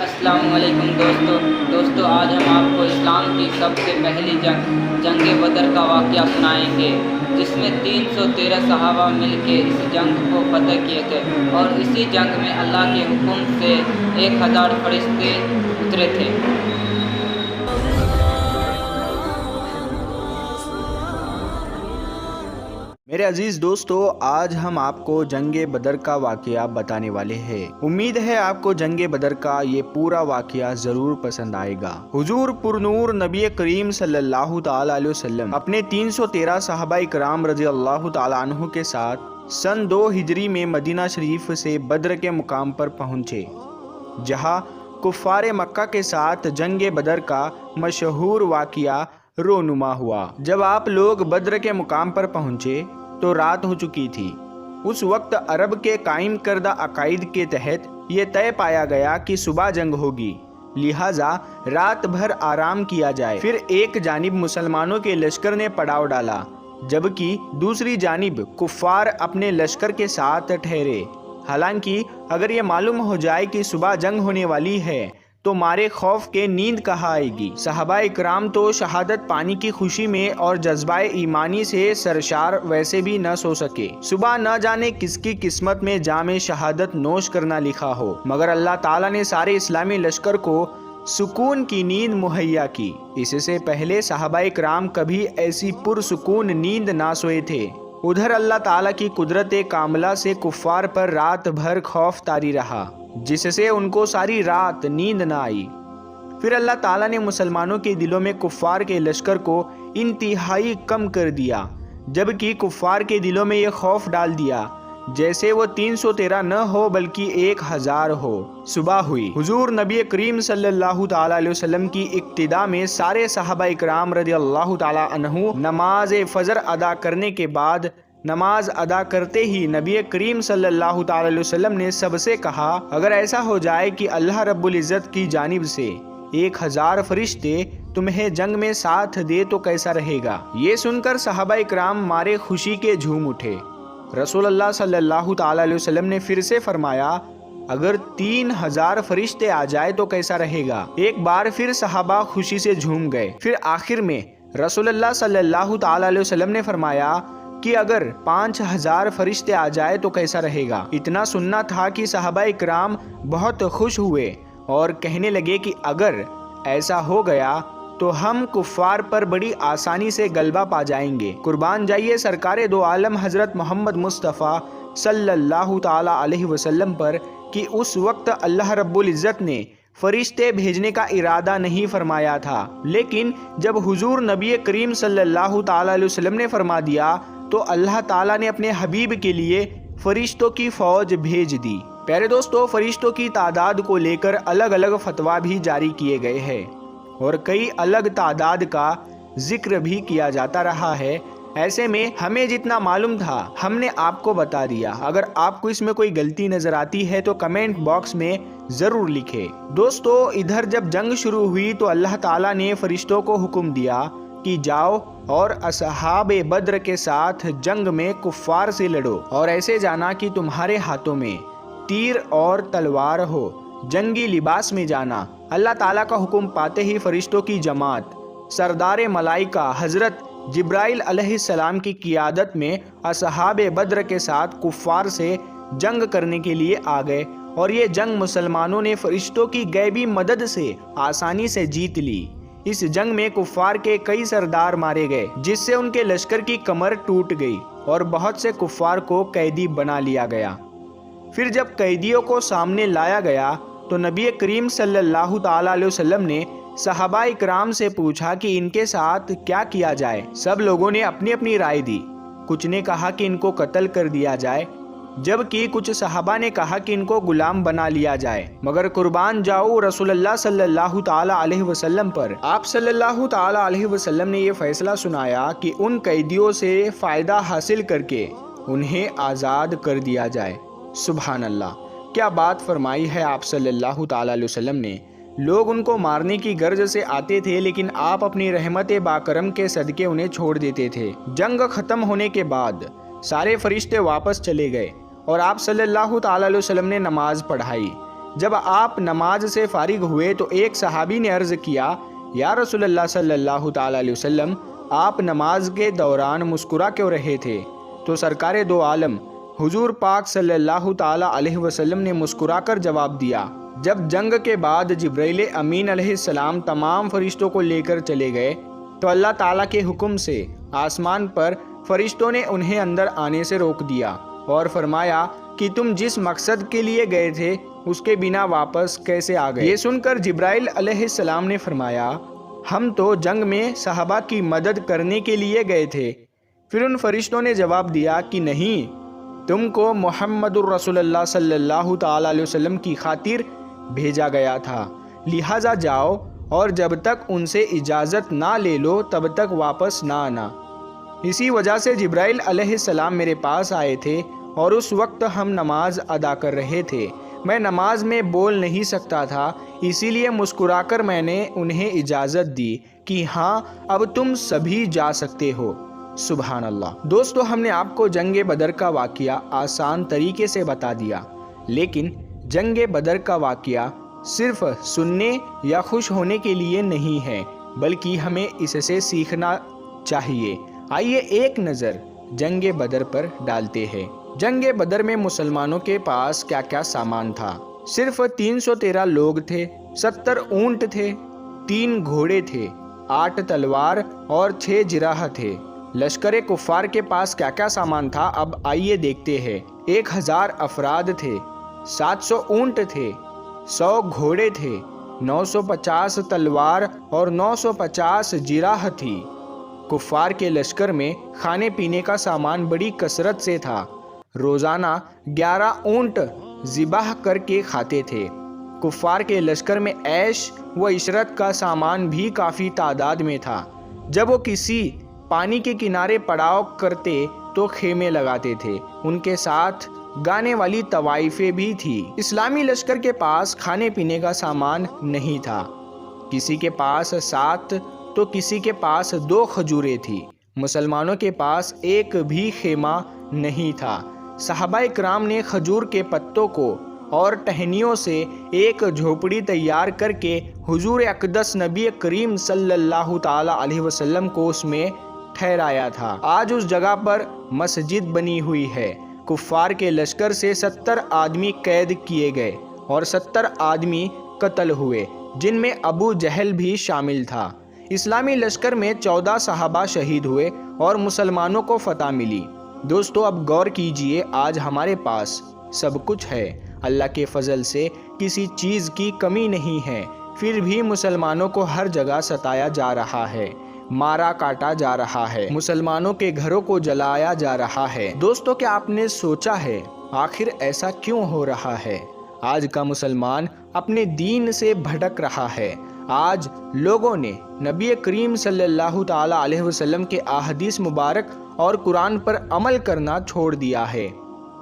السلام علیکم دوستو آج ہم آپ کو اسلام کی سب سے پہلی جنگ بدر کا واقعہ سنائیں گے، جس میں 313 صحابہ مل کے اس جنگ کو فتح کیے تھے، اور اسی جنگ میں اللہ کے حکم سے 1000 فرشتے اترے تھے۔ میرے عزیز دوستو، آج ہم آپ کو جنگ بدر کا واقعہ بتانے والے ہیں۔ امید ہے آپ کو جنگ بدر کا یہ پورا واقعہ ضرور پسند آئے گا۔ حضور پرنور نبی کریم صلی اللہ تعالی علیہ وسلم اپنے 313 صحابہ کرام رضی اللہ تعالی عنہ کے ساتھ سن 2 ہجری میں مدینہ شریف سے بدر کے مقام پر پہنچے، جہاں کفار مکہ کے ساتھ جنگ بدر کا مشہور واقعہ رونما ہوا۔ جب آپ لوگ بدر کے مقام پر پہنچے تو رات ہو چکی تھی۔ اس وقت عرب کے قائم کردہ عقائد کے تحت یہ طے پایا گیا کہ صبح جنگ ہوگی، لہٰذا رات بھر آرام کیا جائے۔ پھر ایک جانب مسلمانوں کے لشکر نے پڑاؤ ڈالا، جبکہ دوسری جانب کفار اپنے لشکر کے ساتھ ٹھہرے۔ حالانکہ اگر یہ معلوم ہو جائے کہ صبح جنگ ہونے والی ہے تو مارے خوف کے نیند کہاں آئے گی۔ صحابہ اکرام تو شہادت پانے کی خوشی میں اور جذبہ ایمانی سے سرشار ویسے بھی نہ سو سکے۔ صبح نہ جانے کس کی قسمت میں جام شہادت نوش کرنا لکھا ہو، مگر اللہ تعالیٰ نے سارے اسلامی لشکر کو سکون کی نیند مہیا کی۔ اس سے پہلے صحابہ اکرام کبھی ایسی پرسکون نیند نہ سوئے تھے۔ ادھر اللہ تعالیٰ کی قدرت کاملہ سے کفار پر رات بھر خوف طاری رہا، جس سے ان کو ساری رات نیند نہ آئی۔ پھر اللہ تعالیٰ نے مسلمانوں کے دلوں میں کفار کے لشکر کو انتہائی کم کر دیا، جبکہ کفار کے دلوں میں یہ خوف ڈال دیا جیسے وہ 313 نہ ہو بلکہ 1000 ہو۔ صبح ہوئی، حضور نبی کریم صلی اللہ تعالی علیہ وسلم کی اقتداء میں سارے صحابہ اکرام رضی اللہ تعالی عنہ نماز فجر ادا کرنے کے بعد نماز ادا کرتے ہی نبی کریم صلی اللہ تعالی علیہ وسلم نے سب سے کہا، اگر ایسا ہو جائے کہ اللہ رب العزت کی جانب سے 1000 فرشتے تمہیں جنگ میں ساتھ دے تو کیسا رہے گا؟ یہ سن کر صحابہ اکرام مارے خوشی کے جھوم اٹھے۔ رسول اللہ صلی اللہ تعالی علیہ وسلم نے پھر سے فرمایا، اگر 3000 فرشتے آ جائے تو کیسا رہے گا؟ ایک بار پھر صحابہ خوشی سے جھوم گئے۔ پھر آخر میں رسول اللہ صلی اللہ تعالی علیہ وسلم نے فرمایا کہ اگر 5000 فرشتے آ جائے تو کیسا رہے گا؟ اتنا سننا تھا کہ صحابہ اکرام بہت خوش ہوئے اور کہنے لگے کہ اگر ایسا ہو گیا تو ہم کفار پر بڑی آسانی سے غلبہ پا جائیں گے۔ قربان جائیے سرکار دو عالم حضرت محمد مصطفیٰ صلی اللہ تعالی علیہ وسلم پر کہ اس وقت اللہ رب العزت نے فرشتے بھیجنے کا ارادہ نہیں فرمایا تھا، لیکن جب حضور نبی کریم صلی اللہ تعالی علیہ وسلم نے فرما دیا تو اللہ تعالیٰ نے اپنے حبیب کے لیے فرشتوں کی فوج بھیج دی۔ پیارے دوستو، فرشتوں کی تعداد کو لے کر الگ الگ فتویٰ بھی جاری کیے گئے ہیں اور کئی الگ تعداد کا ذکر بھی کیا جاتا رہا ہے۔ ایسے میں ہمیں جتنا معلوم تھا ہم نے آپ کو بتا دیا۔ اگر آپ کو اس میں کوئی غلطی نظر آتی ہے تو کمنٹ باکس میں ضرور لکھیں۔ دوستو، ادھر جب جنگ شروع ہوئی تو اللہ تعالیٰ نے فرشتوں کو حکم دیا کہ جاؤ اور اصحاب بدر کے ساتھ جنگ میں کفار سے لڑو، اور ایسے جانا کہ تمہارے ہاتھوں میں تیر اور تلوار ہو، جنگی لباس میں جانا۔ اللہ تعالیٰ کا حکم پاتے ہی فرشتوں کی جماعت سردار ملائکہ حضرت جبرائیل علیہ السلام کی قیادت میں اصحاب بدر کے ساتھ کفار سے جنگ کرنے کے لیے آ گئے، اور یہ جنگ مسلمانوں نے فرشتوں کی غیبی مدد سے آسانی سے جیت لی۔ اس جنگ میں کفار کے کئی سردار مارے گئے، جس سے ان کے لشکر کی کمر ٹوٹ گئی اور بہت سے کفار کو قیدی بنا لیا گیا۔ پھر جب قیدیوں کو سامنے لایا گیا تو نبی کریم صلی اللہ تعالی علیہ وسلم نے صحابہ اکرام سے پوچھا کہ ان کے ساتھ کیا کیا جائے۔ سب لوگوں نے اپنی اپنی رائے دی۔ کچھ نے کہا کہ ان کو قتل کر دیا جائے، جبکہ کچھ صحابہ نے کہا کہ ان کو غلام بنا لیا جائے۔ مگر قربان جاؤ رسول اللہ صلی اللہ تعالی علیہ وسلم پر، آپ صلی اللہ تعالی علیہ وسلم نے یہ فیصلہ سنایا کہ ان قیدیوں سے فائدہ حاصل کر کے انہیں آزاد کر دیا جائے۔ سبحان اللہ، کیا بات فرمائی ہے آپ صلی اللہ تعالی علیہ وسلم نے۔ لوگ ان کو مارنے کی غرض سے آتے تھے، لیکن آپ اپنی رحمت باکرم کے صدقے انہیں چھوڑ دیتے تھے۔ جنگ ختم ہونے کے بعد سارے فرشتے واپس چلے گئے اور آپ صلی اللہ تعالی علیہ وسلم نے نماز پڑھائی۔ جب آپ نماز سے فارغ ہوئے تو ایک صحابی نے عرض کیا، یا رسول اللہ صلی اللہ تعالیٰ علیہ وسلم، آپ نماز کے دوران مسکرا کیوں رہے تھے؟ تو سرکار دو عالم حضور پاک صلی اللہ تعالیٰ علیہ وسلم نے مسکرا کر جواب دیا، جب جنگ کے بعد جبرائیل امین علیہ السلام تمام فرشتوں کو لے کر چلے گئے تو اللہ تعالیٰ کے حکم سے آسمان پر فرشتوں نے انہیں اندر آنے سے روک دیا اور فرمایا کہ تم جس مقصد کے لیے گئے تھے اس کے بنا واپس کیسے آ گئے؟ یہ سن کر جبرائیل علیہ السلام نے فرمایا، ہم تو جنگ میں صحابہ کی مدد کرنے کے لیے گئے تھے۔ پھر ان فرشتوں نے جواب دیا کہ نہیں، تم کو محمد الرسول اللہ صلی اللہ تعالیٰ علیہ وسلم کی خاطر بھیجا گیا تھا، لہٰذا جاؤ اور جب تک ان سے اجازت نہ لے لو تب تک واپس نہ آنا۔ اسی وجہ سے جبرائیل علیہ السلام میرے پاس آئے تھے اور اس وقت ہم نماز ادا کر رہے تھے۔ میں نماز میں بول نہیں سکتا تھا، اسی لیے مسکرا کر میں نے انہیں اجازت دی کہ ہاں اب تم سبھی جا سکتے ہو۔ سبحان اللہ۔ دوستو، ہم نے آپ کو جنگ بدر کا واقعہ آسان طریقے سے بتا دیا، لیکن جنگ بدر کا واقعہ صرف سننے یا خوش ہونے کے لیے نہیں ہے، بلکہ ہمیں اس سے سیکھنا چاہیے۔ آئیے ایک نظر جنگ بدر پر ڈالتے ہیں۔ جنگ بدر میں مسلمانوں کے پاس کیا کیا سامان تھا؟ صرف 313 لوگ تھے، 70 اونٹ تھے، 3 گھوڑے تھے، 8 تلوار اور 6 جراح تھے۔ لشکر کفار کے پاس کیا کیا سامان تھا؟ اب آئیے دیکھتے ہیں۔ 1000 افراد تھے، 700 اونٹ تھے، 100 گھوڑے تھے، 950 تلوار اور 950 جراح تھی۔ کفار کے لشکر میں کھانے پینے کا سامان بڑی کثرت سے تھا، روزانہ 11 اونٹ ذبح کر کے کھاتے تھے۔ کفار کے لشکر میں عیش و عشرت کا سامان بھی کافی تعداد میں تھا۔ جب وہ کسی پانی کے کنارے پڑاؤ کرتے تو خیمے لگاتے تھے، ان کے ساتھ گانے والی طوائفیں بھی تھی۔ اسلامی لشکر کے پاس کھانے پینے کا سامان نہیں تھا، کسی کے پاس 7 تو کسی کے پاس 2 کھجوریں تھی۔ مسلمانوں کے پاس ایک بھی خیمہ نہیں تھا۔ صحابہ کرام نے کھجور کے پتوں کو اور ٹہنیوں سے ایک جھوپڑی تیار کر کے حضور اقدس نبی کریم صلی اللہ تعالیٰ علیہ وسلم کو اس میں ٹھہرایا تھا۔ آج اس جگہ پر مسجد بنی ہوئی ہے۔ کفار کے لشکر سے 70 آدمی قید کیے گئے اور 70 آدمی قتل ہوئے، جن میں ابو جہل بھی شامل تھا۔ اسلامی لشکر میں 14 صحابہ شہید ہوئے اور مسلمانوں کو فتح ملی۔ دوستو، اب غور کیجئے، آج ہمارے پاس سب کچھ ہے، اللہ کے فضل سے کسی چیز کی کمی نہیں ہے، پھر بھی مسلمانوں کو ہر جگہ ستایا جا رہا ہے، مارا کاٹا جا رہا ہے، مسلمانوں کے گھروں کو جلایا جا رہا ہے۔ دوستو، کیا آپ نے سوچا ہے آخر ایسا کیوں ہو رہا ہے؟ آج کا مسلمان اپنے دین سے بھٹک رہا ہے۔ آج لوگوں نے نبی کریم صلی اللہ تعالیٰ علیہ وسلم کے احادیث مبارک اور قرآن پر عمل کرنا چھوڑ دیا ہے۔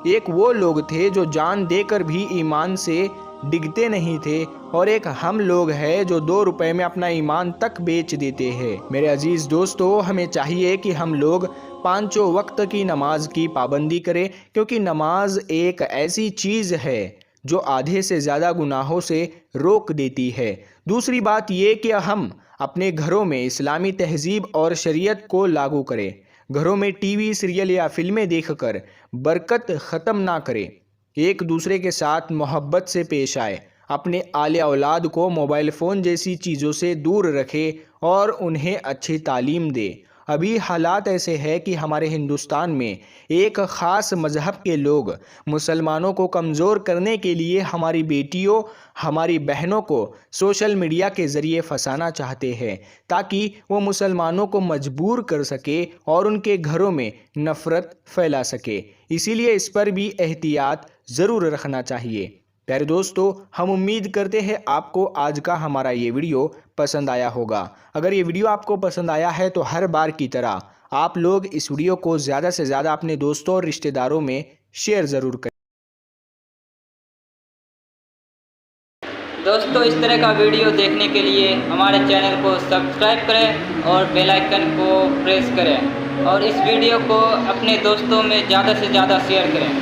ایک وہ لوگ تھے جو جان دے کر بھی ایمان سے ڈگتے نہیں تھے، اور ایک ہم لوگ ہیں جو 2 روپے میں اپنا ایمان تک بیچ دیتے ہیں۔ میرے عزیز دوستو، ہمیں چاہیے کہ ہم لوگ 5 وقت کی نماز کی پابندی کریں، کیونکہ نماز ایک ایسی چیز ہے جو آدھے سے زیادہ گناہوں سے روک دیتی ہے۔ دوسری بات یہ کہ ہم اپنے گھروں میں اسلامی تہذیب اور شریعت کو لاگو کریں۔ گھروں میں ٹی وی، سیریل یا فلمیں دیکھ کر برکت ختم نہ کریں۔ ایک دوسرے کے ساتھ محبت سے پیش آئے، اپنے آل اولاد کو موبائل فون جیسی چیزوں سے دور رکھے اور انہیں اچھی تعلیم دے۔ ابھی حالات ایسے ہیں کہ ہمارے ہندوستان میں ایک خاص مذہب کے لوگ مسلمانوں کو کمزور کرنے کے لیے ہماری بیٹیوں، ہماری بہنوں کو سوشل میڈیا کے ذریعے پھنسانا چاہتے ہیں، تاکہ وہ مسلمانوں کو مجبور کر سکے اور ان کے گھروں میں نفرت پھیلا سکے۔ اسی لیے اس پر بھی احتیاط ضرور رکھنا چاہیے۔ پیارے دوستو، ہم امید کرتے ہیں آپ کو آج کا ہمارا یہ ویڈیو پسند آیا ہوگا۔ اگر یہ ویڈیو آپ کو پسند آیا ہے تو ہر بار کی طرح آپ لوگ اس ویڈیو کو زیادہ سے زیادہ اپنے دوستوں اور رشتہ داروں میں شیئر ضرور کریں۔ دوستو، اس طرح کا ویڈیو دیکھنے کے لیے ہمارے چینل کو سبسکرائب کریں اور بیل آئیکن کو پریس کریں، اور اس ویڈیو کو اپنے دوستوں میں زیادہ سے زیادہ شیئر کریں۔